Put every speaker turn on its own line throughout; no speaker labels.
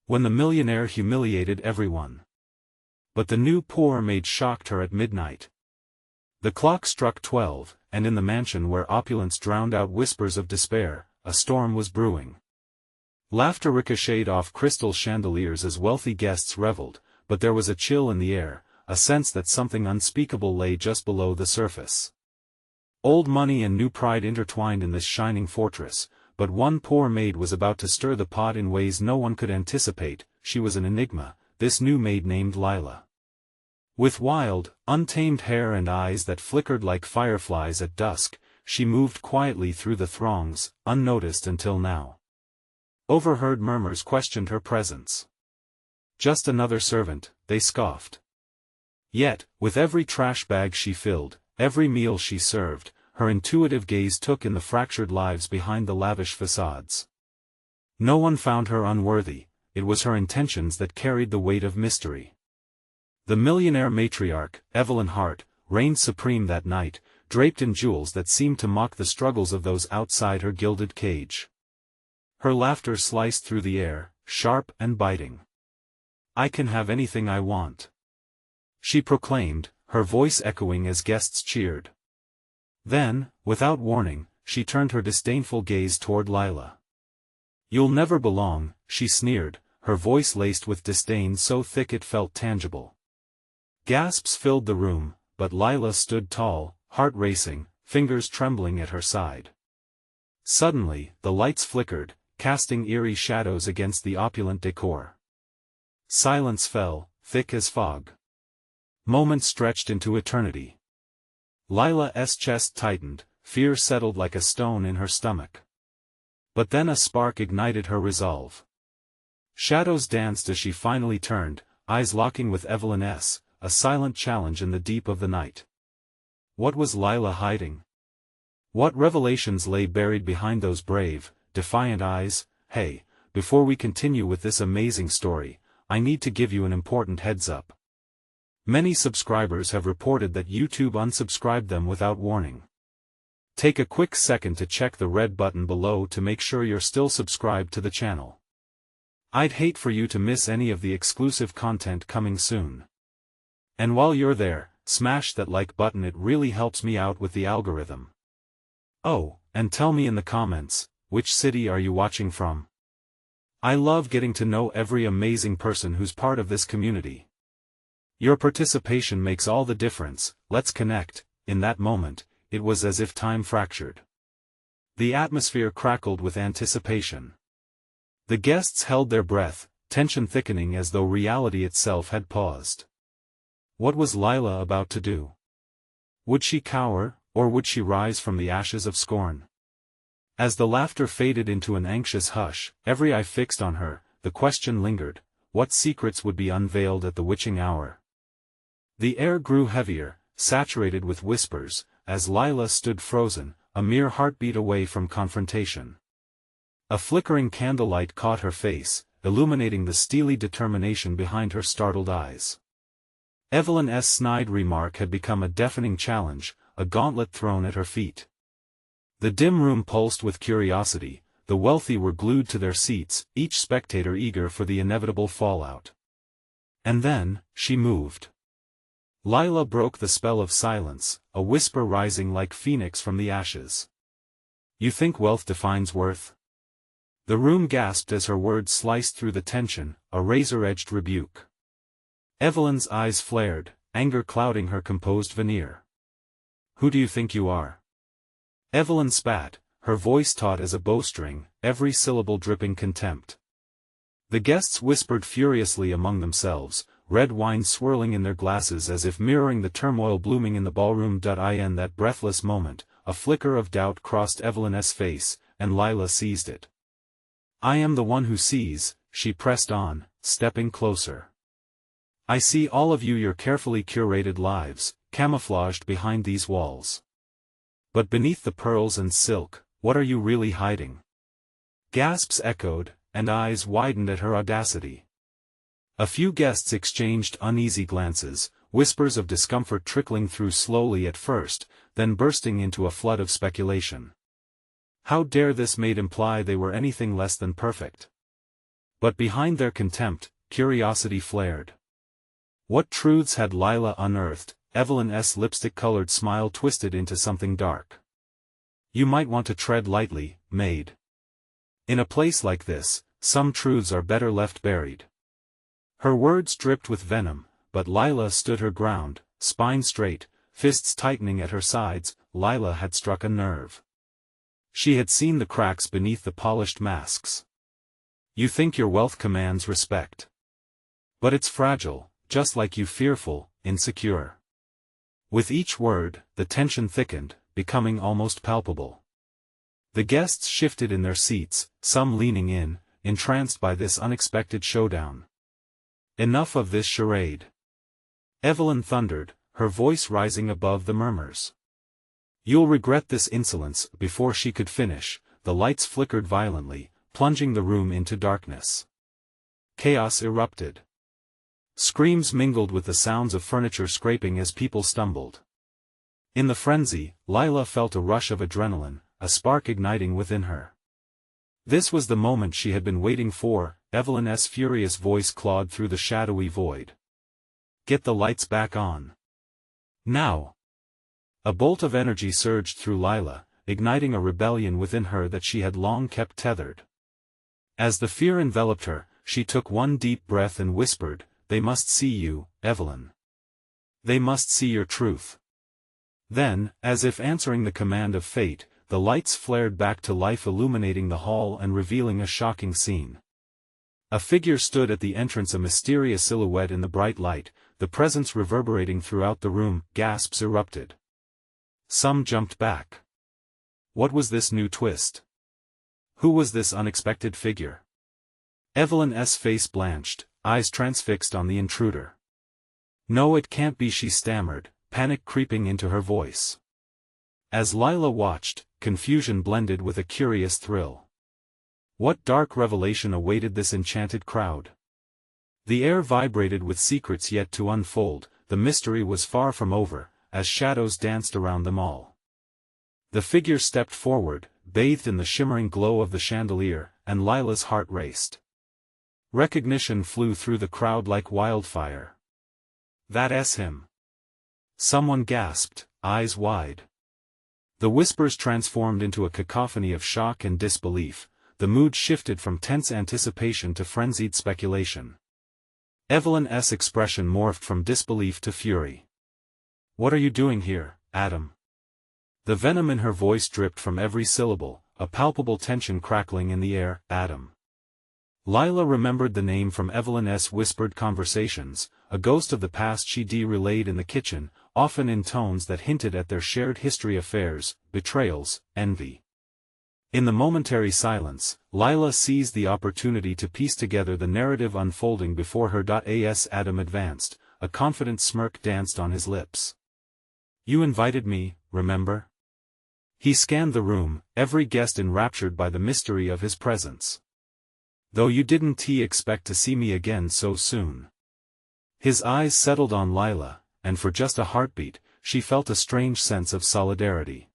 When the millionaire humiliated everyone. But the new poor maid shocked her at midnight. The clock struck 12, and in the mansion where opulence drowned out whispers of despair, a storm was brewing. Laughter ricocheted off crystal chandeliers as wealthy guests reveled, but there was a chill in the air, a sense that something unspeakable lay just below the surface. Old money and new pride intertwined in this shining fortress, but one poor maid was about to stir the pot in ways no one could anticipate. She was an enigma, this new maid named Lila. With wild, untamed hair and eyes that flickered like fireflies at dusk, she moved quietly through the throngs, unnoticed until now. Overheard murmurs questioned her presence. Just another servant, they scoffed. Yet, with every trash bag she filled, every meal she served, her intuitive gaze took in the fractured lives behind the lavish facades. No one found her unworthy, it was her intentions that carried the weight of mystery. The millionaire matriarch, Evelyn Hart, reigned supreme that night, draped in jewels that seemed to mock the struggles of those outside her gilded cage. Her laughter sliced through the air, sharp and biting. "I can have anything I want," she proclaimed, her voice echoing as guests cheered. Then, without warning, she turned her disdainful gaze toward Lila. "You'll never belong," she sneered, her voice laced with disdain so thick it felt tangible. Gasps filled the room, but Lila stood tall, heart racing, fingers trembling at her side. Suddenly, the lights flickered, casting eerie shadows against the opulent decor. Silence fell, thick as fog. Moments stretched into eternity. Lila's chest tightened, fear settled like a stone in her stomach. But then a spark ignited her resolve. Shadows danced as she finally turned, eyes locking with Evelyn's, a silent challenge in the deep of the night. What was Lila hiding? What revelations lay buried behind those brave, defiant eyes? Hey, before we continue with this amazing story, I need to give you an important heads up. Many subscribers have reported that YouTube unsubscribed them without warning. Take a quick second to check the red button below to make sure you're still subscribed to the channel. I'd hate for you to miss any of the exclusive content coming soon. And while you're there, smash that like button, it really helps me out with the algorithm. Oh, and tell me in the comments, which city are you watching from? I love getting to know every amazing person who's part of this community. Your participation makes all the difference. Let's connect. In that moment, it was as if time fractured. The atmosphere crackled with anticipation. The guests held their breath, tension thickening as though reality itself had paused. What was Lila about to do? Would she cower, or would she rise from the ashes of scorn? As the laughter faded into an anxious hush, every eye fixed on her, the question lingered: what secrets would be unveiled at the witching hour? The air grew heavier, saturated with whispers, as Lila stood frozen, a mere heartbeat away from confrontation. A flickering candlelight caught her face, illuminating the steely determination behind her startled eyes. Evelyn's snide remark had become a deafening challenge, a gauntlet thrown at her feet. The dim room pulsed with curiosity, the wealthy were glued to their seats, each spectator eager for the inevitable fallout. And then, she moved. Lila broke the spell of silence, a whisper rising like phoenix from the ashes. "You think wealth defines worth?" The room gasped as her words sliced through the tension, a razor-edged rebuke. Evelyn's eyes flared, anger clouding her composed veneer. "Who do you think you are?" Evelyn spat, her voice taut as a bowstring, every syllable dripping contempt. The guests whispered furiously among themselves, red wine swirling in their glasses as if mirroring the turmoil blooming in the ballroom. In that breathless moment, a flicker of doubt crossed Evelyn's face, and Lila seized it. "I am the one who sees," she pressed on, stepping closer. "I see all of you, your carefully curated lives, camouflaged behind these walls. But beneath the pearls and silk, what are you really hiding?" Gasps echoed, and eyes widened at her audacity. A few guests exchanged uneasy glances, whispers of discomfort trickling through slowly at first, then bursting into a flood of speculation. How dare this maid imply they were anything less than perfect? But behind their contempt, curiosity flared. What truths had Lila unearthed? Evelyn's lipstick-colored smile twisted into something dark. You might want to tread lightly, Maid. In a place like this, some truths are better left buried. Her words dripped with venom, but Lila stood her ground, spine straight, fists tightening at her sides. Lila had struck a nerve. She had seen the cracks beneath the polished masks. You think your wealth commands respect. But it's fragile, just like you, fearful, insecure. With each word, the tension thickened, becoming almost palpable. The guests shifted in their seats, some leaning in, entranced by this unexpected showdown. Enough of this charade. Evelyn thundered, her voice rising above the murmurs. You'll regret this insolence. Before she could finish, the lights flickered violently, plunging the room into darkness. Chaos erupted. Screams mingled with the sounds of furniture scraping as people stumbled. In the frenzy, Lila felt a rush of adrenaline, a spark igniting within her. This was the moment she had been waiting for. Evelyn's furious voice clawed through the shadowy void. Get the lights back on. Now. A bolt of energy surged through Lila, igniting a rebellion within her that she had long kept tethered. As the fear enveloped her, she took one deep breath and whispered, They must see you, Evelyn. They must see your truth. Then, as if answering the command of fate, the lights flared back to life, illuminating the hall and revealing a shocking scene. A figure stood at the entrance, a mysterious silhouette in the bright light, the presence reverberating throughout the room. Gasps erupted. Some jumped back. What was this new twist? Who was this unexpected figure? Evelyn's face blanched, eyes transfixed on the intruder. No, it can't be, she stammered, panic creeping into her voice. As Lila watched, confusion blended with a curious thrill. What dark revelation awaited this enchanted crowd? The air vibrated with secrets yet to unfold. The mystery was far from over, as shadows danced around them all. The figure stepped forward, bathed in the shimmering glow of the chandelier, and Lila's heart raced. Recognition flew through the crowd like wildfire. That's him. Someone gasped, eyes wide. The whispers transformed into a cacophony of shock and disbelief. The mood shifted from tense anticipation to frenzied speculation. Evelyn's expression morphed from disbelief to fury. What are you doing here, Adam? The venom in her voice dripped from every syllable, a palpable tension crackling in the air. Adam. Lila remembered the name from Evelyn's whispered conversations, a ghost of the past she'd relayed in the kitchen, often in tones that hinted at their shared history, affairs, betrayals, envy. In the momentary silence, Lila seized the opportunity to piece together the narrative unfolding before her. As Adam advanced, a confident smirk danced on his lips. You invited me, remember? He scanned the room, every guest enraptured by the mystery of his presence. Though you didn't expect to see me again so soon. His eyes settled on Lila, and for just a heartbeat, she felt a strange sense of solidarity.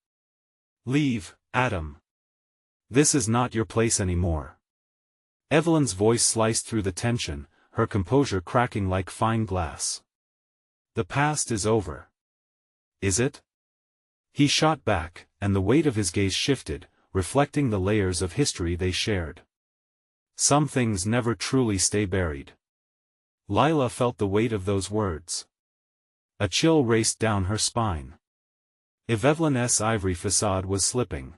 Leave, Adam. This is not your place anymore. Evelyn's voice sliced through the tension, her composure cracking like fine glass. The past is over. Is it? He shot back, and the weight of his gaze shifted, reflecting the layers of history they shared. Some things never truly stay buried. Lila felt the weight of those words. A chill raced down her spine. If Evelyn's ivory facade was slipping.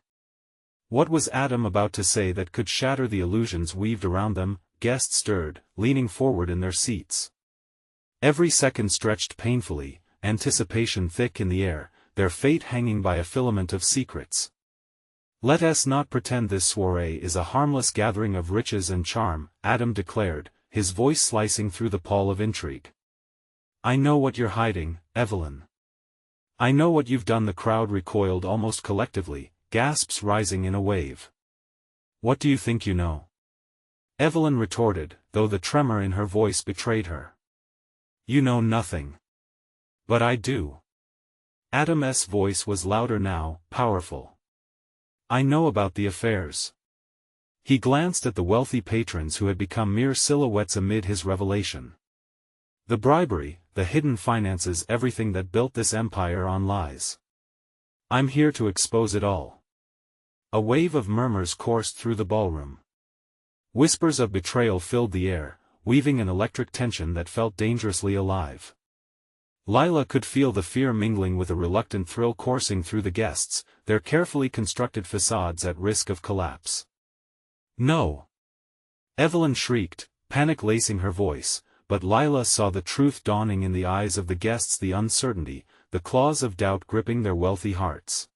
What was Adam about to say that could shatter the illusions weaved around them? Guests stirred, leaning forward in their seats. Every second stretched painfully, anticipation thick in the air, their fate hanging by a filament of secrets. Let us not pretend this soiree is a harmless gathering of riches and charm, Adam declared, his voice slicing through the pall of intrigue. I know what you're hiding, Evelyn. I know what you've done. The crowd recoiled almost collectively, gasps rising in a wave. What do you think you know? Evelyn retorted, though the tremor in her voice betrayed her. You know nothing. But I do. Adam's voice was louder now, powerful. I know about the affairs. He glanced at the wealthy patrons who had become mere silhouettes amid his revelation. The bribery, the hidden finances, everything that built this empire on lies. I'm here to expose it all. A wave of murmurs coursed through the ballroom. Whispers of betrayal filled the air, weaving an electric tension that felt dangerously alive. Lila could feel the fear mingling with a reluctant thrill coursing through the guests, their carefully constructed facades at risk of collapse. No! Evelyn shrieked, panic lacing her voice, but Lila saw the truth dawning in the eyes of the guests, the uncertainty, the claws of doubt gripping their wealthy hearts.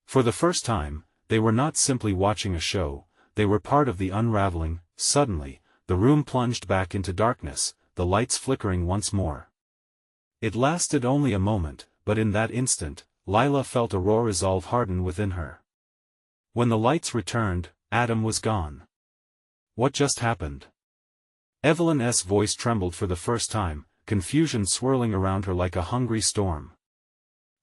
For the first time, they were not simply watching a show, they were part of the unraveling. Suddenly, the room plunged back into darkness, the lights flickering once more. It lasted only a moment, but in that instant, Lila felt a raw resolve harden within her. When the lights returned, Adam was gone. What just happened? Evelyn's voice trembled for the first time, confusion swirling around her like a hungry storm.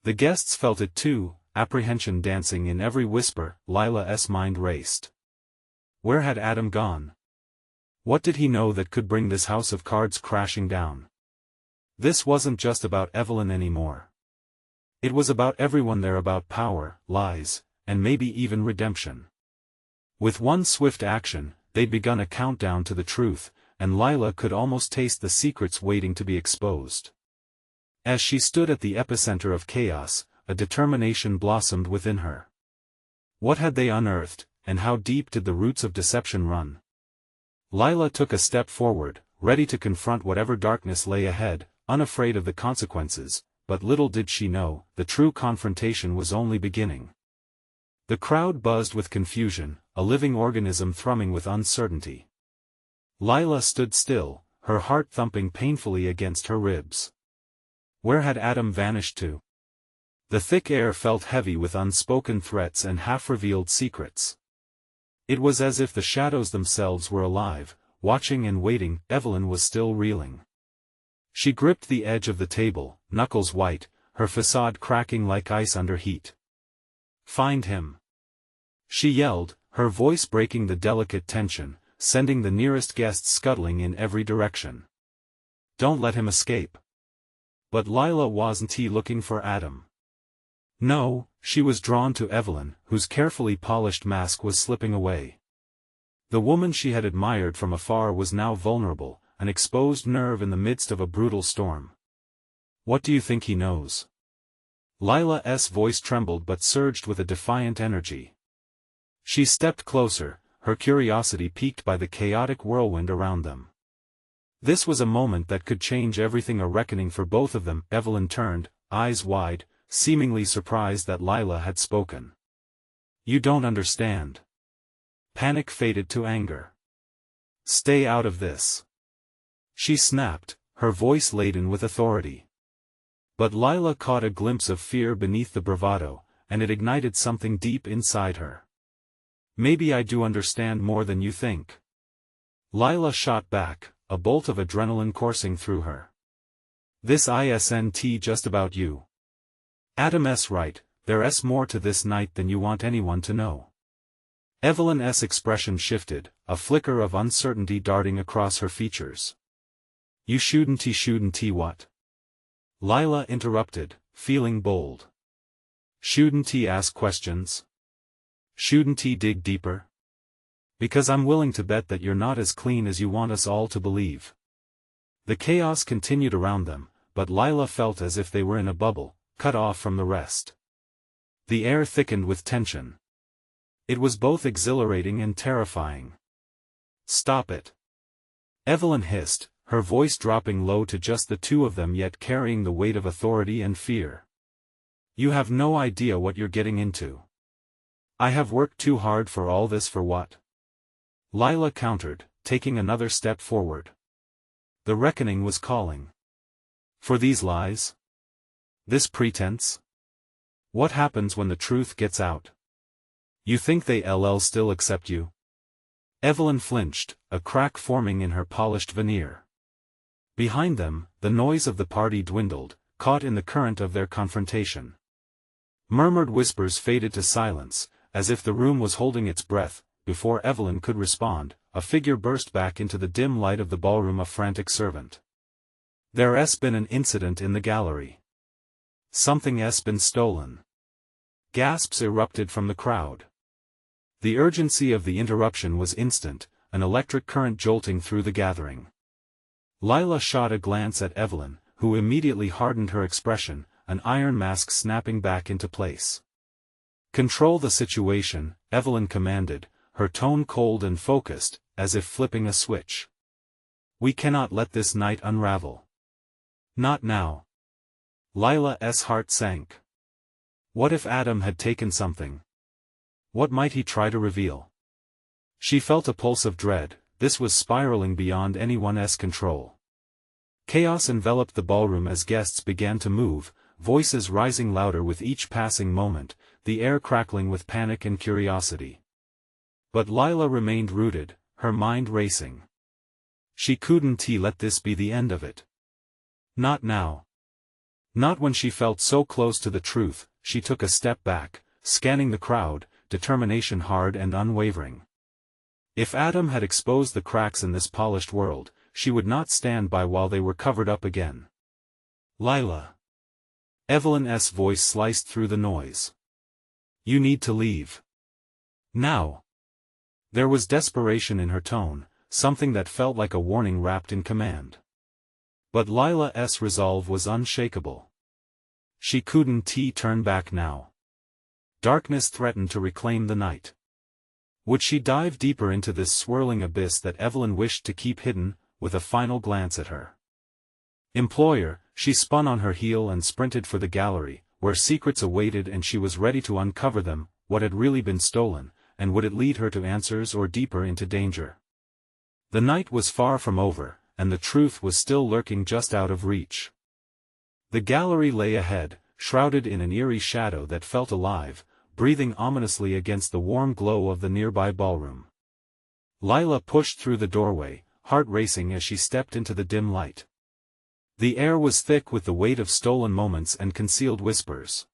The guests felt it too, apprehension dancing in every whisper. Lila's mind raced. Where had Adam gone? What did he know that could bring this house of cards crashing down? This wasn't just about Evelyn anymore. It was about everyone there, about power, lies, and maybe even redemption. With one swift action, they'd begun a countdown to the truth, and Lila could almost taste the secrets waiting to be exposed. As she stood at the epicenter of chaos, a determination blossomed within her. What had they unearthed, and how deep did the roots of deception run? Lila took a step forward, ready to confront whatever darkness lay ahead, unafraid of the consequences, but little did she know, the true confrontation was only beginning. The crowd buzzed with confusion, a living organism thrumming with uncertainty. Lila stood still, her heart thumping painfully against her ribs. Where had Adam vanished to? The thick air felt heavy with unspoken threats and half-revealed secrets. It was as if the shadows themselves were alive, watching and waiting. Evelyn was still reeling. She gripped the edge of the table, knuckles white, her facade cracking like ice under heat. Find him! She yelled, her voice breaking the delicate tension, sending the nearest guests scuttling in every direction. Don't let him escape. But Lila wasn't looking for Adam. No, she was drawn to Evelyn, whose carefully polished mask was slipping away. The woman she had admired from afar was now vulnerable, an exposed nerve in the midst of a brutal storm. What do you think he knows? Lila's voice trembled but surged with a defiant energy. She stepped closer, her curiosity piqued by the chaotic whirlwind around them. This was a moment that could change everything, a reckoning for both of them. Evelyn turned, eyes wide, seemingly surprised that Lila had spoken. You don't understand. Panic faded to anger. Stay out of this. She snapped, her voice laden with authority. But Lila caught a glimpse of fear beneath the bravado, and it ignited something deep inside her. Maybe I do understand more than you think. Lila shot back, a bolt of adrenaline coursing through her. This isn't just about you. Adam's right, there's more to this night than you want anyone to know. Evelyn's expression shifted, a flicker of uncertainty darting across her features. You shouldn't what? Lila interrupted, feeling bold. Shouldn't he ask questions? Shouldn't he dig deeper? Because I'm willing to bet that you're not as clean as you want us all to believe. The chaos continued around them, but Lila felt as if they were in a bubble, cut off from the rest. The air thickened with tension. It was both exhilarating and terrifying. Stop it! Evelyn hissed, her voice dropping low to just the two of them yet carrying the weight of authority and fear. You have no idea what you're getting into. I have worked too hard for all this. For what? Lila countered, taking another step forward. The reckoning was calling. For these lies? This pretense? What happens when the truth gets out? You think they'll still accept you? Evelyn flinched, a crack forming in her polished veneer. Behind them, the noise of the party dwindled, caught in the current of their confrontation. Murmured whispers faded to silence, as if the room was holding its breath. before Evelyn could respond, a figure burst back into the dim light of the ballroom, a frantic servant. "There's been an incident in the gallery. Something's been stolen." Gasps erupted from the crowd. The urgency of the interruption was instant, an electric current jolting through the gathering. Lila shot a glance at Evelyn, who immediately hardened her expression, an iron mask snapping back into place. "Control the situation," Evelyn commanded, her tone cold and focused, as if flipping a switch. "We cannot let this night unravel. Not now." Lila's heart sank. What if Adam had taken something? What might he try to reveal? She felt a pulse of dread. This was spiraling beyond anyone's control. Chaos enveloped the ballroom as guests began to move, voices rising louder with each passing moment, the air crackling with panic and curiosity. But Lila remained rooted, her mind racing. She couldn't let this be the end of it. Not now. Not when she felt so close to the truth. She took a step back, scanning the crowd, determination hard and unwavering. If Adam had exposed the cracks in this polished world, she would not stand by while they were covered up again. "Lila." Evelyn's voice sliced through the noise. "You need to leave. Now." There was desperation in her tone, something that felt like a warning wrapped in command. But Lila's resolve was unshakable. She couldn't turn back now. Darkness threatened to reclaim the night. Would she dive deeper into this swirling abyss that Evelyn wished to keep hidden? With a final glance at her employer, she spun on her heel and sprinted for the gallery, where secrets awaited, and she was ready to uncover them. What had really been stolen, and would it lead her to answers or deeper into danger? The night was far from over, and the truth was still lurking just out of reach. The gallery lay ahead, shrouded in an eerie shadow that felt alive, breathing ominously against the warm glow of the nearby ballroom. Lila pushed through the doorway, heart racing as she stepped into the dim light. The air was thick with the weight of stolen moments and concealed whispers.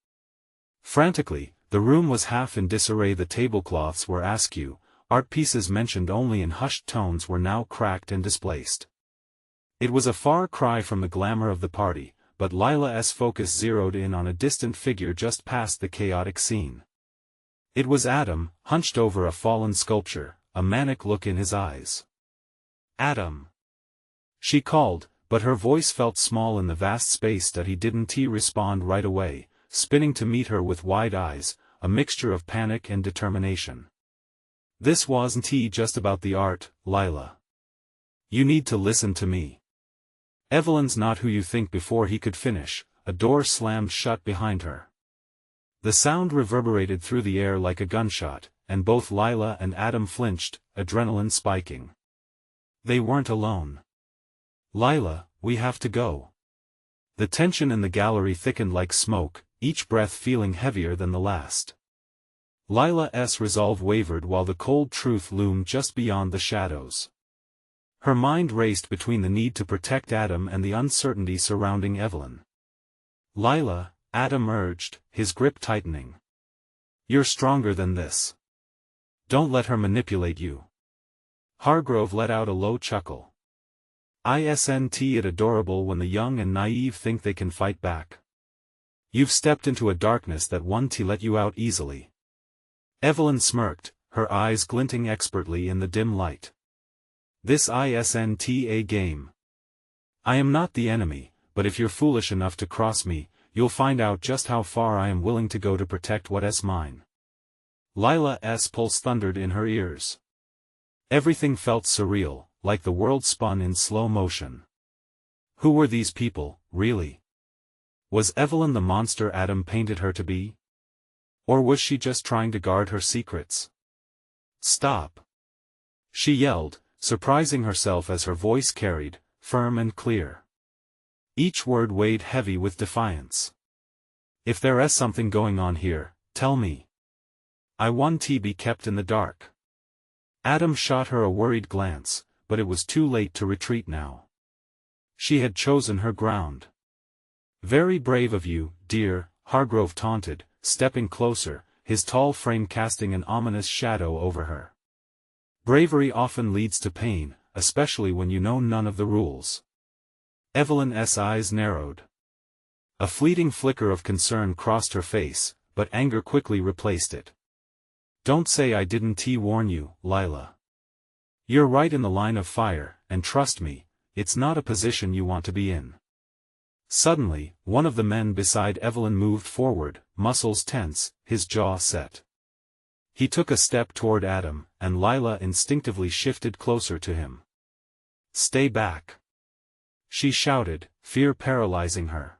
Frantically, the room was half in disarray. The tablecloths were askew, art pieces mentioned only in hushed tones were now cracked and displaced. It was a far cry from the glamour of the party, but Lila's focus zeroed in on a distant figure just past the chaotic scene. It was Adam, hunched over a fallen sculpture, a manic look in his eyes. "Adam!" she called, but her voice felt small in the vast space that he didn't respond right away, spinning to meet her with wide eyes, a mixture of panic and determination. "This wasn't just about the art, Lila. You need to listen to me. Evelyn's not who you think." Before he could finish, a door slammed shut behind her. The sound reverberated through the air like a gunshot, and both Lila and Adam flinched, adrenaline spiking. They weren't alone. "Lila, we have to go." The tension in the gallery thickened like smoke, each breath feeling heavier than the last. Lila's resolve wavered while the cold truth loomed just beyond the shadows. Her mind raced between the need to protect Adam and the uncertainty surrounding Evelyn. "Lila," Adam urged, his grip tightening. "You're stronger than this. Don't let her manipulate you." Hargrove let out a low chuckle. "Isn't it adorable when the young and naive think they can fight back? You've stepped into a darkness that won't let you out easily." Evelyn smirked, her eyes glinting expertly in the dim light. "This isn't a game. I am not the enemy, but if you're foolish enough to cross me, you'll find out just how far I am willing to go to protect what's mine." Lila's pulse thundered in her ears. Everything felt surreal, like the world spun in slow motion. Who were these people, really? Was Evelyn the monster Adam painted her to be? Or was she just trying to guard her secrets? "Stop!" she yelled, surprising herself as her voice carried, firm and clear. Each word weighed heavy with defiance. "If there's something going on here, tell me. I want to be kept in the dark." Adam shot her a worried glance, but it was too late to retreat now. She had chosen her ground. "Very brave of you, dear," Hargrove taunted, stepping closer, his tall frame casting an ominous shadow over her. Bravery often leads to pain, especially when you know none of the rules. Evelyn's eyes narrowed. A fleeting flicker of concern crossed her face, but anger quickly replaced it. Don't say I didn't warn you, Lila. You're right in the line of fire, and trust me, it's not a position you want to be in. Suddenly, one of the men beside Evelyn moved forward, muscles tense, his jaw set. He took a step toward Adam, and Lila instinctively shifted closer to him. Stay back! She shouted, fear paralyzing her.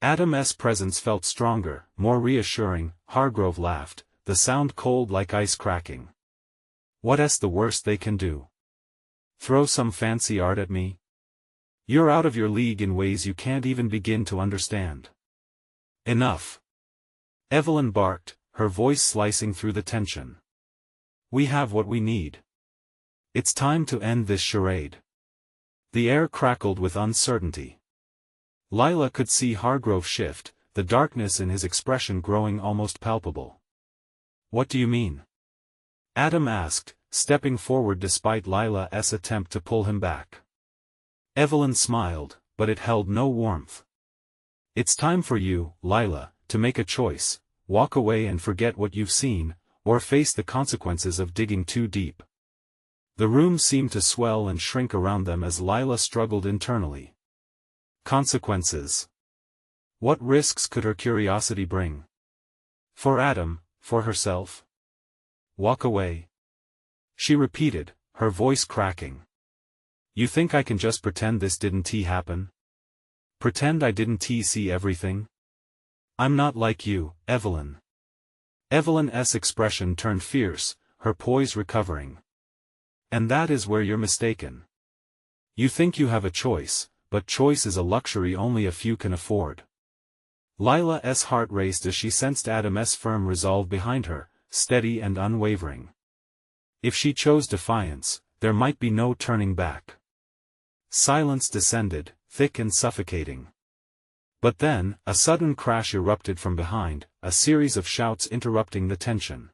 Adam's presence felt stronger, more reassuring. Hargrove laughed, the sound cold like ice cracking. What's the worst they can do? Throw some fancy art at me? You're out of your league in ways you can't even begin to understand. Enough! Evelyn barked, her voice slicing through the tension. We have what we need. It's time to end this charade. The air crackled with uncertainty. Lila could see Hargrove shift, the darkness in his expression growing almost palpable. What do you mean? Adam asked, stepping forward despite Lila's attempt to pull him back. Evelyn smiled, but it held no warmth. It's time for you, Lila, to make a choice, walk away and forget what you've seen, or face the consequences of digging too deep. The room seemed to swell and shrink around them as Lila struggled internally. Consequences. What risks could her curiosity bring? For Adam, for herself? Walk away. She repeated, her voice cracking. You think I can just pretend this didn't happen? Pretend I didn't see everything? I'm not like you, Evelyn. Evelyn's expression turned fierce, her poise recovering. And that is where you're mistaken. You think you have a choice, but choice is a luxury only a few can afford. Lila's heart raced as she sensed Adam's firm resolve behind her, steady and unwavering. If she chose defiance, there might be no turning back. Silence descended, thick and suffocating. But then, a sudden crash erupted from behind, a series of shouts interrupting the tension.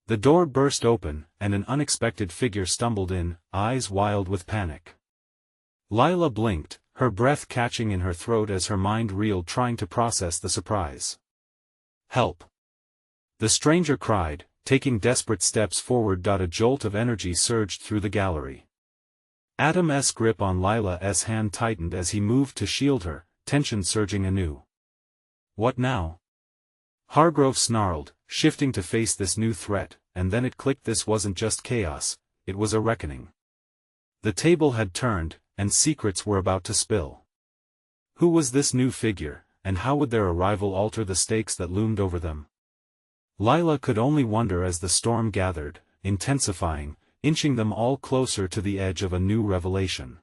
The door burst open, and an unexpected figure stumbled in, eyes wild with panic. Lila blinked, her breath catching in her throat as her mind reeled trying to process the surprise. Help! The stranger cried, taking desperate steps forward. A jolt of energy surged through the gallery. Adam's grip on Lila's hand tightened as he moved to shield her, tension surging anew. What now? Hargrove snarled, shifting to face this new threat, and then it clicked: this wasn't just chaos, it was a reckoning. The table had turned, and secrets were about to spill. Who was this new figure, and how would their arrival alter the stakes that loomed over them? Lila could only wonder as the storm gathered, intensifying, inching them all closer to the edge of a new revelation.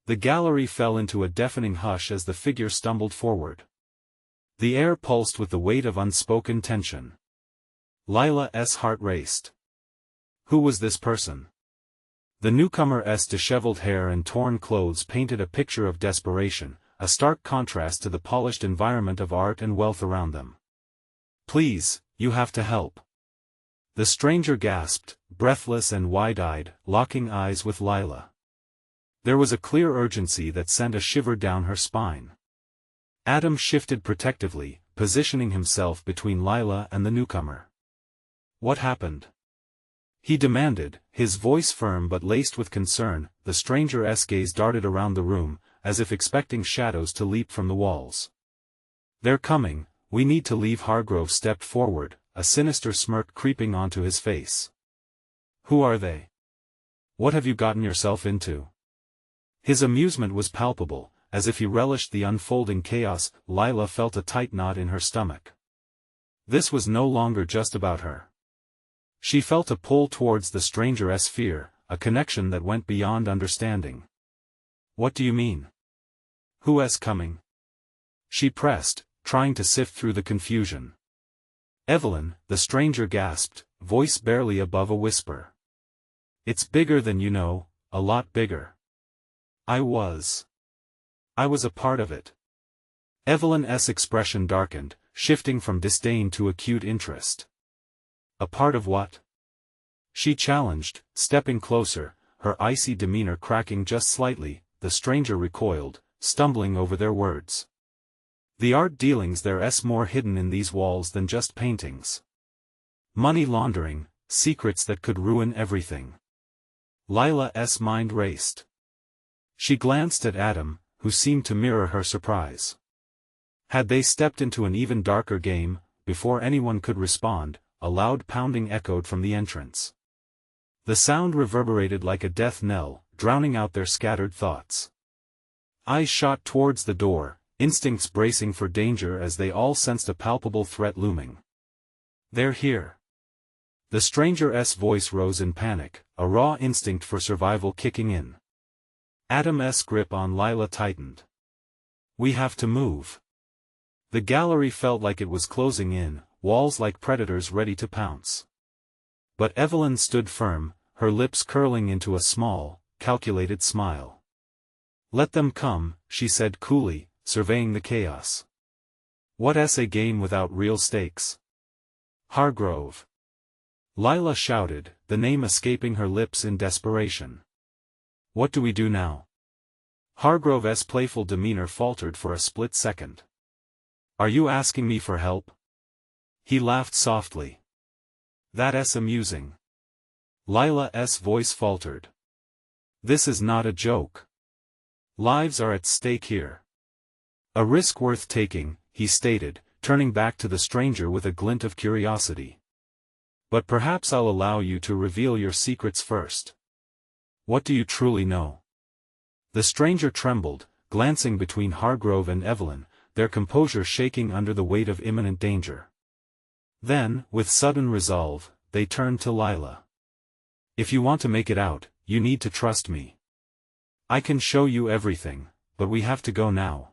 The gallery fell into a deafening hush as the figure stumbled forward. The air pulsed with the weight of unspoken tension. Lila's heart raced. Who was this person? The newcomer's disheveled hair and torn clothes painted a picture of desperation, a stark contrast to the polished environment of art and wealth around them. Please, you have to help. The stranger gasped, breathless and wide-eyed, locking eyes with Lila. There was a clear urgency that sent a shiver down her spine. Adam shifted protectively, positioning himself between Lila and the newcomer. What happened? He demanded, his voice firm but laced with concern. The stranger's gaze darted around the room, as if expecting shadows to leap from the walls. They're coming, we need to leave. Hargrove stepped forward, a sinister smirk creeping onto his face. Who are they? What have you gotten yourself into? His amusement was palpable, as if he relished the unfolding chaos. Lila felt a tight knot in her stomach. This was no longer just about her. She felt a pull towards the stranger's fear, a connection that went beyond understanding. What do you mean? Who's coming? She pressed, trying to sift through the confusion. Evelyn, the stranger gasped, voice barely above a whisper. It's bigger than you know, a lot bigger. I was a part of it. Evelyn's expression darkened, shifting from disdain to acute interest. A part of what? she challenged, stepping closer, her icy demeanor cracking just slightly. The stranger recoiled, stumbling over their words. The art dealings there's more hidden in these walls than just paintings. Money laundering, secrets that could ruin everything. Lila's mind raced. She glanced at Adam, who seemed to mirror her surprise. Had they stepped into an even darker game? Before anyone could respond, a loud pounding echoed from the entrance. The sound reverberated like a death knell, drowning out their scattered thoughts. Eyes shot towards the door, instincts bracing for danger as they all sensed a palpable threat looming. "They're here." The stranger's voice rose in panic, a raw instinct for survival kicking in. Adam's grip on Lila tightened. "We have to move." The gallery felt like it was closing in, walls like predators ready to pounce. But Evelyn stood firm, her lips curling into a small, calculated smile. "Let them come," she said coolly, surveying the chaos. "What's a game without real stakes?" "Hargrove." Lila shouted, the name escaping her lips in desperation. "What do we do now?" Hargrove's playful demeanor faltered for a split second. "Are you asking me for help?" He laughed softly. "That's amusing." Lila's voice faltered. "This is not a joke. Lives are at stake here." "A risk worth taking," he stated, turning back to the stranger with a glint of curiosity. "But perhaps I'll allow you to reveal your secrets first. What do you truly know?" The stranger trembled, glancing between Hargrove and Evelyn, their composure shaking under the weight of imminent danger. Then, with sudden resolve, they turned to Lila. "If you want to make it out, you need to trust me. I can show you everything, but we have to go now."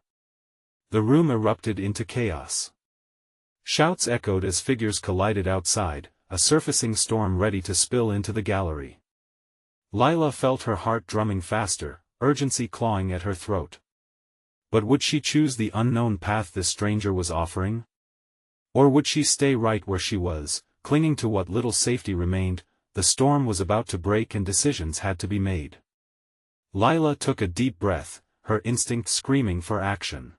The room erupted into chaos. Shouts echoed as figures collided outside, a surfacing storm ready to spill into the gallery. Lila felt her heart drumming faster, urgency clawing at her throat. But would she choose the unknown path this stranger was offering? Or would she stay right where she was, clinging to what little safety remained? The storm was about to break and decisions had to be made. Lila took a deep breath, her instinct screaming for action.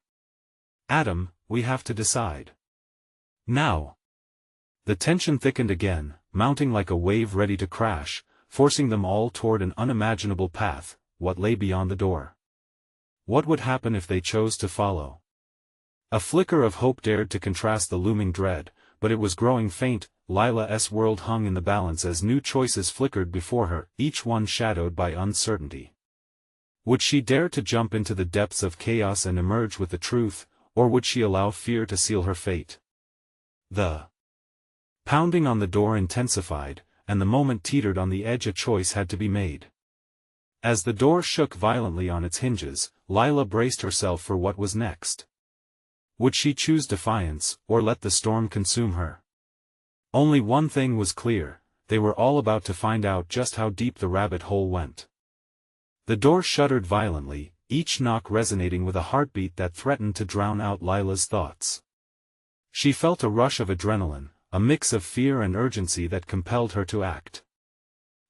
"Adam, we have to decide. Now." The tension thickened again, mounting like a wave ready to crash, forcing them all toward an unimaginable path. What lay beyond the door? What would happen if they chose to follow? A flicker of hope dared to contrast the looming dread, but it was growing faint. Lila's world hung in the balance as new choices flickered before her, each one shadowed by uncertainty. Would she dare to jump into the depths of chaos and emerge with the truth, or would she allow fear to seal her fate? The pounding on the door intensified, and the moment teetered on the edge. A choice had to be made. As the door shook violently on its hinges, Lila braced herself for what was next. Would she choose defiance, or let the storm consume her? Only one thing was clear, they were all about to find out just how deep the rabbit hole went. The door shuddered violently, each knock resonating with a heartbeat that threatened to drown out Lila's thoughts. She felt a rush of adrenaline, a mix of fear and urgency that compelled her to act.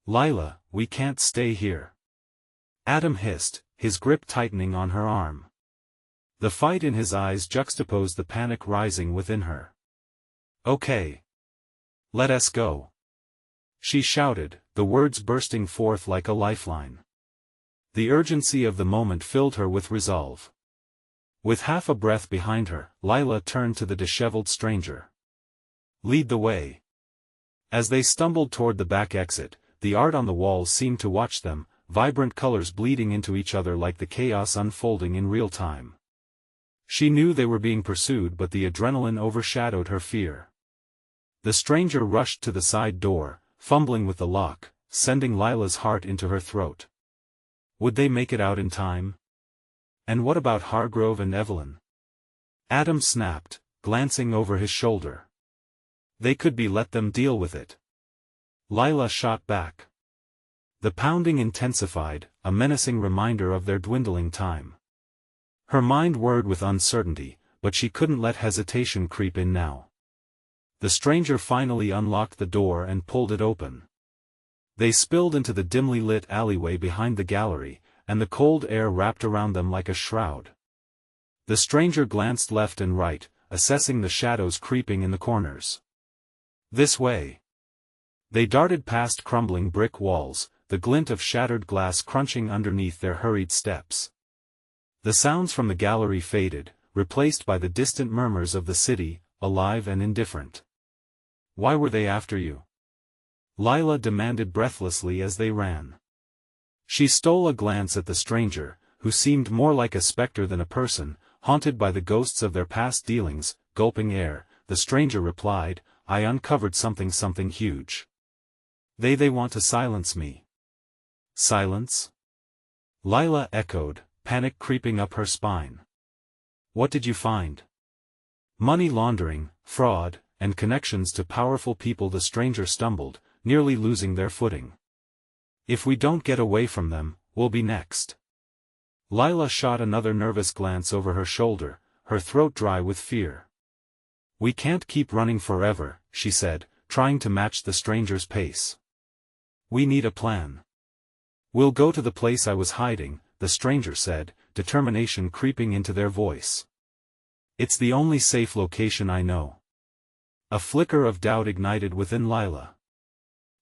"Lila, we can't stay here." Adam hissed, his grip tightening on her arm. The fight in his eyes juxtaposed the panic rising within her. "Okay. Let us go," she shouted, the words bursting forth like a lifeline. The urgency of the moment filled her with resolve. With half a breath behind her, Lila turned to the disheveled stranger. "Lead the way." As they stumbled toward the back exit, the art on the walls seemed to watch them, vibrant colors bleeding into each other like the chaos unfolding in real time. She knew they were being pursued, but the adrenaline overshadowed her fear. The stranger rushed to the side door, fumbling with the lock, sending Lila's heart into her throat. Would they make it out in time? And what about Hargrove and Evelyn? Adam snapped, glancing over his shoulder. They could be let them deal with it. Lila shot back. The pounding intensified, a menacing reminder of their dwindling time. Her mind whirred with uncertainty, but she couldn't let hesitation creep in now. The stranger finally unlocked the door and pulled it open. They spilled into the dimly lit alleyway behind the gallery, and the cold air wrapped around them like a shroud. The stranger glanced left and right, assessing the shadows creeping in the corners. This way. They darted past crumbling brick walls, the glint of shattered glass crunching underneath their hurried steps. The sounds from the gallery faded, replaced by the distant murmurs of the city, alive and indifferent. Why were they after you? Lila demanded breathlessly as they ran. She stole a glance at the stranger, who seemed more like a specter than a person, haunted by the ghosts of their past dealings. Gulping air, the stranger replied, I uncovered something huge. They want to silence me. Silence? Lila echoed, panic creeping up her spine. What did you find? Money laundering, fraud, and connections to powerful people. The stranger stumbled, nearly losing their footing. If we don't get away from them, we'll be next. Lila shot another nervous glance over her shoulder, her throat dry with fear. We can't keep running forever, she said, trying to match the stranger's pace. We need a plan. We'll go to the place I was hiding, the stranger said, determination creeping into their voice. It's the only safe location I know. A flicker of doubt ignited within Lila.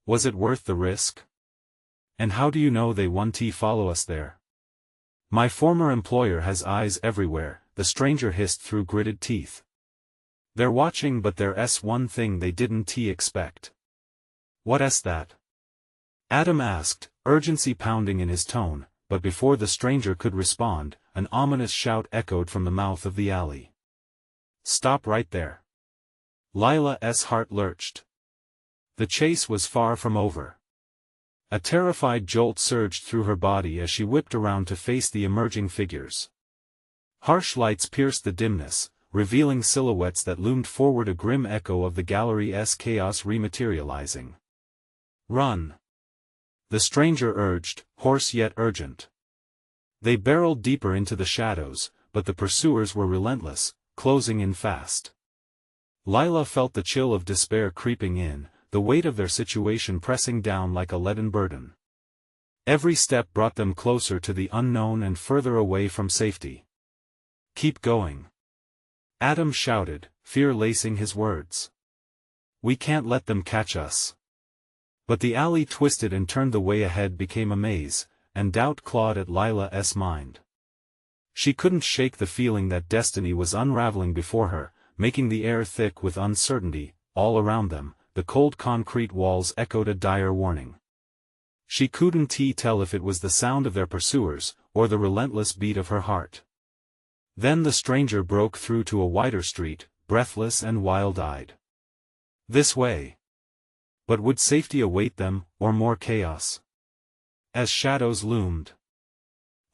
Was it worth the risk? And how do you know they won't follow us there? My former employer has eyes everywhere, the stranger hissed through gritted teeth. They're watching, but there's one thing they didn't expect. What's that? Adam asked, urgency pounding in his tone, but before the stranger could respond, an ominous shout echoed from the mouth of the alley. Stop right there. Lila's heart lurched. The chase was far from over. A terrified jolt surged through her body as she whipped around to face the emerging figures. Harsh lights pierced the dimness, revealing silhouettes that loomed forward, a grim echo of the gallery's chaos rematerializing. Run! The stranger urged, hoarse yet urgent. They barreled deeper into the shadows, but the pursuers were relentless, closing in fast. Lila felt the chill of despair creeping in, the weight of their situation pressing down like a leaden burden. Every step brought them closer to the unknown and further away from safety. Keep going. Adam shouted, fear lacing his words. We can't let them catch us. But the alley twisted and turned. The way ahead became a maze, and doubt clawed at Lila's mind. She couldn't shake the feeling that destiny was unraveling before her, making the air thick with uncertainty. All around them, the cold concrete walls echoed a dire warning. She couldn't tell if it was the sound of their pursuers, or the relentless beat of her heart. Then the stranger broke through to a wider street, breathless and wild-eyed. This way. But would safety await them, or more chaos? As shadows loomed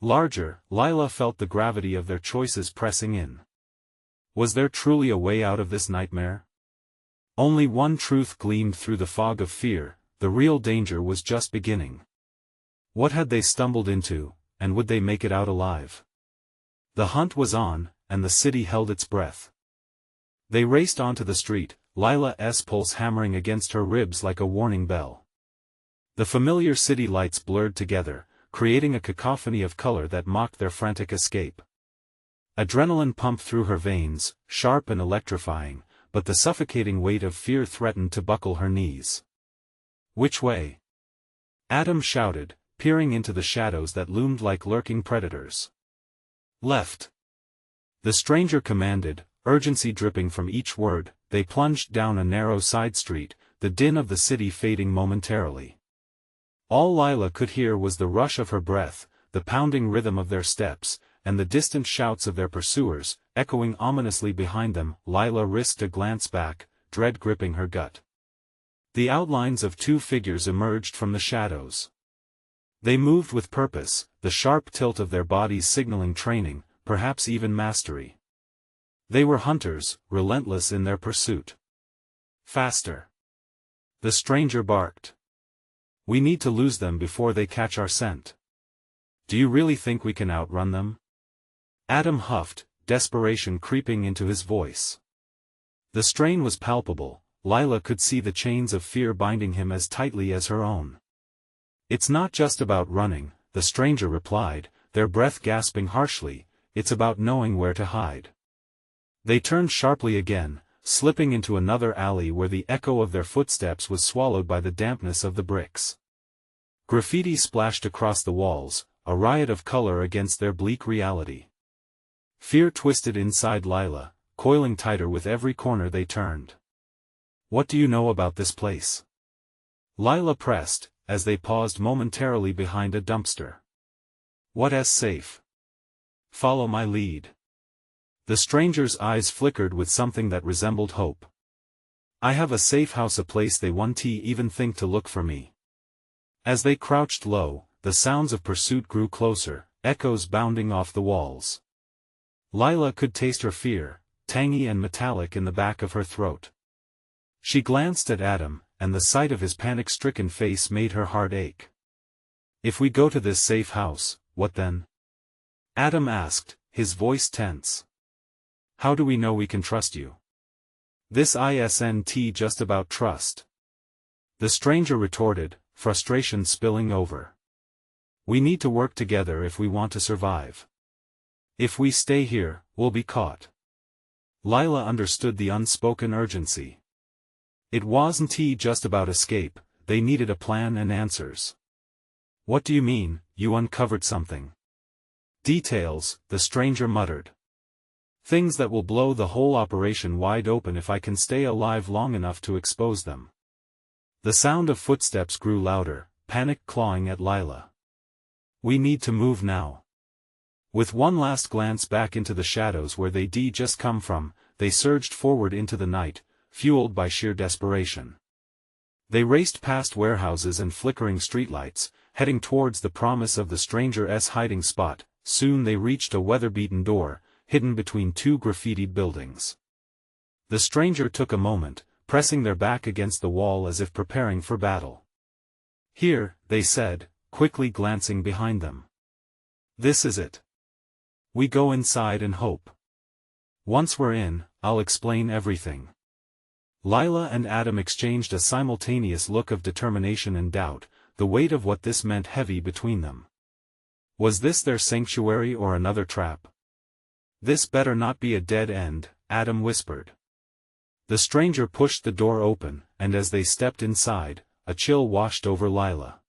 larger, Lila felt the gravity of their choices pressing in. Was there truly a way out of this nightmare? Only one truth gleamed through the fog of fear: the real danger was just beginning. What had they stumbled into, and would they make it out alive? The hunt was on, and the city held its breath. They raced onto the street, Lila's pulse hammering against her ribs like a warning bell. The familiar city lights blurred together, creating a cacophony of color that mocked their frantic escape. Adrenaline pumped through her veins, sharp and electrifying, but the suffocating weight of fear threatened to buckle her knees. Which way? Adam shouted, peering into the shadows that loomed like lurking predators. Left. The stranger commanded, urgency dripping from each word. They plunged down a narrow side street, the din of the city fading momentarily. All Lila could hear was the rush of her breath, the pounding rhythm of their steps, and the distant shouts of their pursuers, echoing ominously behind them. Lila risked a glance back, dread gripping her gut. The outlines of two figures emerged from the shadows. They moved with purpose, the sharp tilt of their bodies signaling training, perhaps even mastery. They were hunters, relentless in their pursuit. Faster! The stranger barked. We need to lose them before they catch our scent. Do you really think we can outrun them? Adam huffed, desperation creeping into his voice. The strain was palpable. Lila could see the chains of fear binding him as tightly as her own. It's not just about running, the stranger replied, their breath gasping harshly, it's about knowing where to hide. They turned sharply again, slipping into another alley where the echo of their footsteps was swallowed by the dampness of the bricks. Graffiti splashed across the walls, a riot of color against their bleak reality. Fear twisted inside Lila, coiling tighter with every corner they turned. What do you know about this place? Lila pressed, as they paused momentarily behind a dumpster. What's safe? Follow my lead. The stranger's eyes flickered with something that resembled hope. I have a safe house, a place they won't even think to look for me. As they crouched low, the sounds of pursuit grew closer, echoes bounding off the walls. Lila could taste her fear, tangy and metallic in the back of her throat. She glanced at Adam, and the sight of his panic-stricken face made her heart ache. If we go to this safe house, what then? Adam asked, his voice tense. How do we know we can trust you? This isn't just about trust. The stranger retorted, frustration spilling over. We need to work together if we want to survive. If we stay here, we'll be caught. Lila understood the unspoken urgency. It wasn't just about escape, they needed a plan and answers. What do you mean, you uncovered something? Details, the stranger muttered. Things that will blow the whole operation wide open if I can stay alive long enough to expose them. The sound of footsteps grew louder, panic clawing at Lila. We need to move now. With one last glance back into the shadows where they'd just come from, they surged forward into the night, fueled by sheer desperation. They raced past warehouses and flickering streetlights, heading towards the promise of the stranger's hiding spot. Soon they reached a weather-beaten door, hidden between two graffitied buildings. The stranger took a moment, pressing their back against the wall as if preparing for battle. Here, they said, quickly glancing behind them. This is it. We go inside and hope. Once we're in, I'll explain everything. Lila and Adam exchanged a simultaneous look of determination and doubt, the weight of what this meant heavy between them. Was this their sanctuary or another trap? This better not be a dead end, Adam whispered. The stranger pushed the door open, and as they stepped inside, a chill washed over Lila.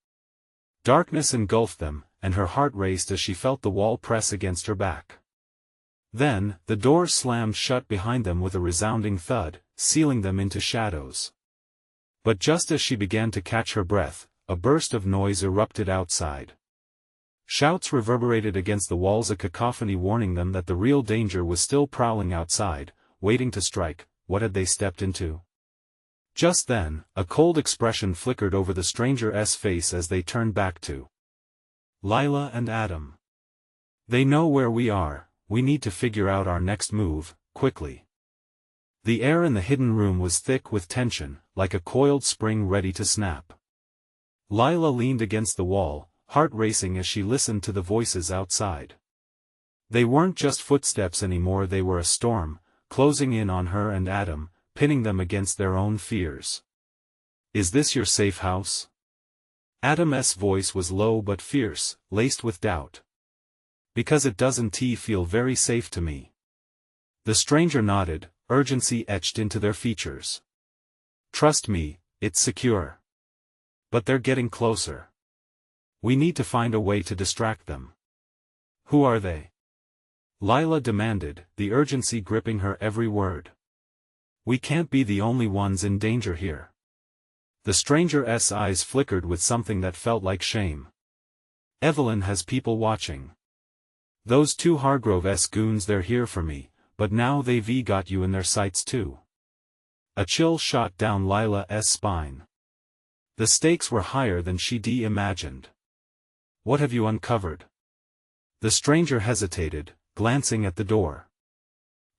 Darkness engulfed them, and her heart raced as she felt the wall press against her back. Then, the door slammed shut behind them with a resounding thud, sealing them into shadows. But just as she began to catch her breath, a burst of noise erupted outside. Shouts reverberated against the walls, a cacophony warning them that the real danger was still prowling outside, waiting to strike. What had they stepped into? Just then, a cold expression flickered over the stranger's face as they turned back to Lila and Adam. They know where we are, we need to figure out our next move, quickly. The air in the hidden room was thick with tension, like a coiled spring ready to snap. Lila leaned against the wall, heart racing as she listened to the voices outside. They weren't just footsteps anymore, they were a storm, closing in on her and Adam, pinning them against their own fears. Is this your safe house? Adam's voice was low but fierce, laced with doubt. Because it doesn't feel very safe to me. The stranger nodded, urgency etched into their features. Trust me, it's secure. But they're getting closer. We need to find a way to distract them. Who are they? Lila demanded, the urgency gripping her every word. We can't be the only ones in danger here. The stranger's eyes flickered with something that felt like shame. Evelyn has people watching. Those two Hargrove's goons, they're here for me, but now they've got you in their sights too. A chill shot down Lila's spine. The stakes were higher than she'd imagined. What have you uncovered? The stranger hesitated, glancing at the door.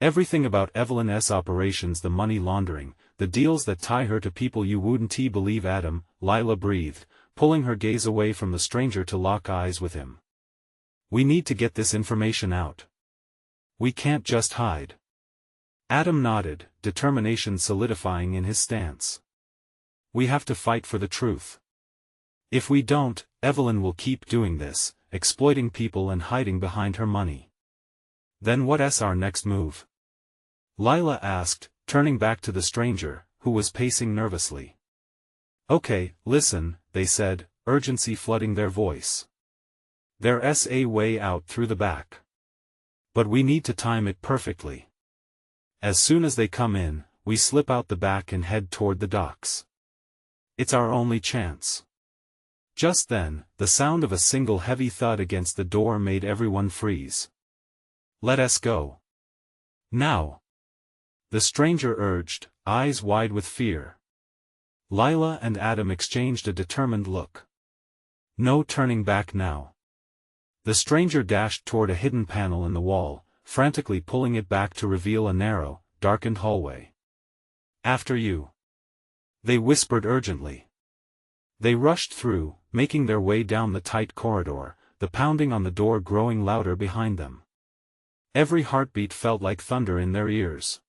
Everything about Evelyn's operations, the money laundering, the deals that tie her to people you wouldn't believe. Adam, Lila breathed, pulling her gaze away from the stranger to lock eyes with him. We need to get this information out. We can't just hide. Adam nodded, determination solidifying in his stance. We have to fight for the truth. If we don't, Evelyn will keep doing this, exploiting people and hiding behind her money. Then what's our next move? Lila asked, turning back to the stranger, who was pacing nervously. Okay, listen, they said, urgency flooding their voice. There's a way out through the back. But we need to time it perfectly. As soon as they come in, we slip out the back and head toward the docks. It's our only chance. Just then, the sound of a single heavy thud against the door made everyone freeze. Let us go. Now. The stranger urged, eyes wide with fear. Lila and Adam exchanged a determined look. No turning back now. The stranger dashed toward a hidden panel in the wall, frantically pulling it back to reveal a narrow, darkened hallway. After you. They whispered urgently. They rushed through, making their way down the tight corridor, the pounding on the door growing louder behind them. Every heartbeat felt like thunder in their ears.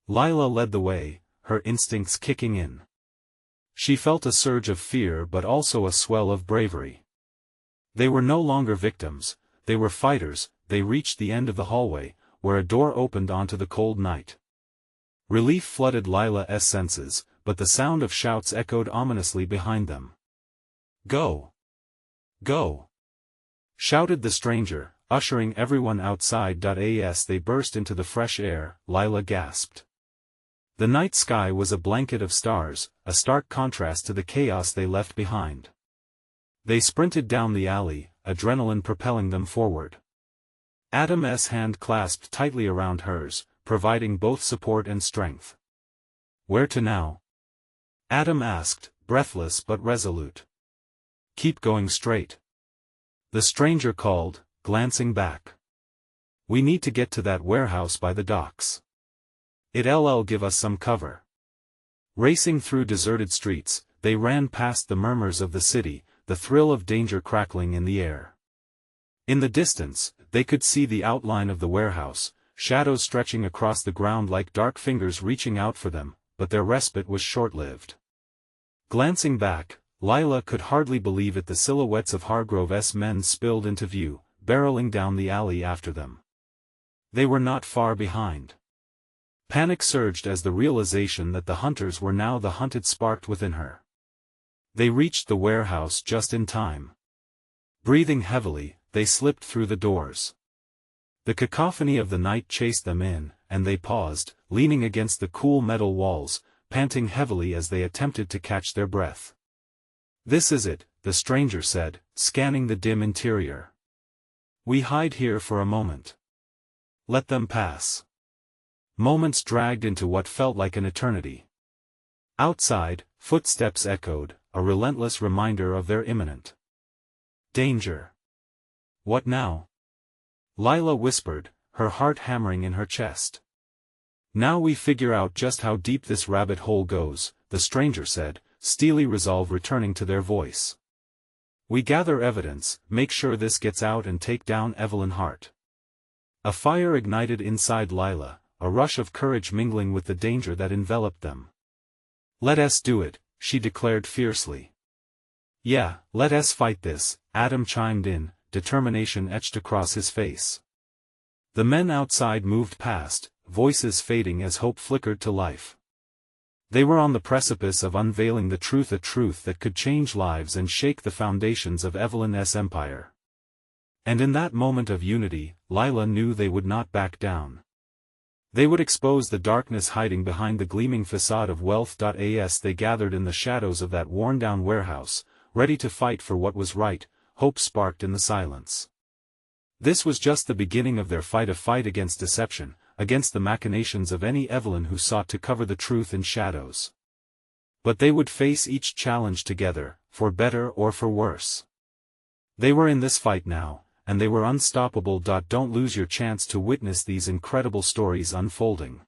Lila led the way, her instincts kicking in. She felt a surge of fear but also a swell of bravery. They were no longer victims, they were fighters. They reached the end of the hallway, where a door opened onto the cold night. Relief flooded Lila's senses, but the sound of shouts echoed ominously behind them. Go! Go! Shouted the stranger, ushering everyone outside. As they burst into the fresh air, Lila gasped. The night sky was a blanket of stars, a stark contrast to the chaos they left behind. They sprinted down the alley, adrenaline propelling them forward. Adam's hand clasped tightly around hers, providing both support and strength. Where to now? Adam asked, breathless but resolute. Keep going straight. The stranger called, glancing back. We need to get to that warehouse by the docks. It'll give us some cover. Racing through deserted streets, they ran past the murmurs of the city, the thrill of danger crackling in the air. In the distance, they could see the outline of the warehouse, shadows stretching across the ground like dark fingers reaching out for them, but their respite was short-lived. Glancing back, Lila could hardly believe it. The silhouettes of Hargrove's men spilled into view, barreling down the alley after them. They were not far behind. Panic surged as the realization that the hunters were now the hunted sparked within her. They reached the warehouse just in time. Breathing heavily, they slipped through the doors. The cacophony of the night chased them in, and they paused, leaning against the cool metal walls, panting heavily as they attempted to catch their breath. This is it, the stranger said, scanning the dim interior. We hide here for a moment. Let them pass. Moments dragged into what felt like an eternity. Outside, footsteps echoed, a relentless reminder of their imminent danger. What now? Lila whispered, her heart hammering in her chest. Now we figure out just how deep this rabbit hole goes, the stranger said, steely resolve returning to their voice. We gather evidence, make sure this gets out and take down Evelyn Hart. A fire ignited inside Lila, a rush of courage mingling with the danger that enveloped them. Let us do it, she declared fiercely. Yeah, let us fight this, Adam chimed in, determination etched across his face. The men outside moved past, voices fading as hope flickered to life. They were on the precipice of unveiling the truth, a truth that could change lives and shake the foundations of Evelyn's empire. And in that moment of unity, Lila knew they would not back down. They would expose the darkness hiding behind the gleaming facade of wealth. As they gathered in the shadows of that worn-down warehouse, ready to fight for what was right, hope sparked in the silence. This was just the beginning of their fight, a fight against deception, against the machinations of any Evelyn who sought to cover the truth in shadows. But they would face each challenge together, for better or for worse. They were in this fight now, and they were unstoppable. Don't lose your chance to witness these incredible stories unfolding.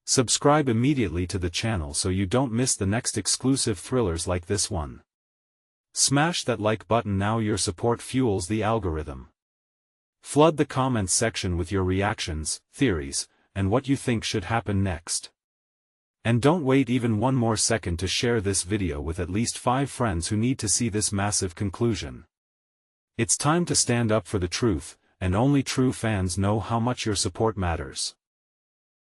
Subscribe immediately to the channel so you don't miss the next exclusive thrillers like this one. Smash that like button now, your support fuels the algorithm. Flood the comments section with your reactions, theories, and what you think should happen next. And don't wait even one more second to share this video with at least 5 friends who need to see this massive conclusion. It's time to stand up for the truth, and only true fans know how much your support matters.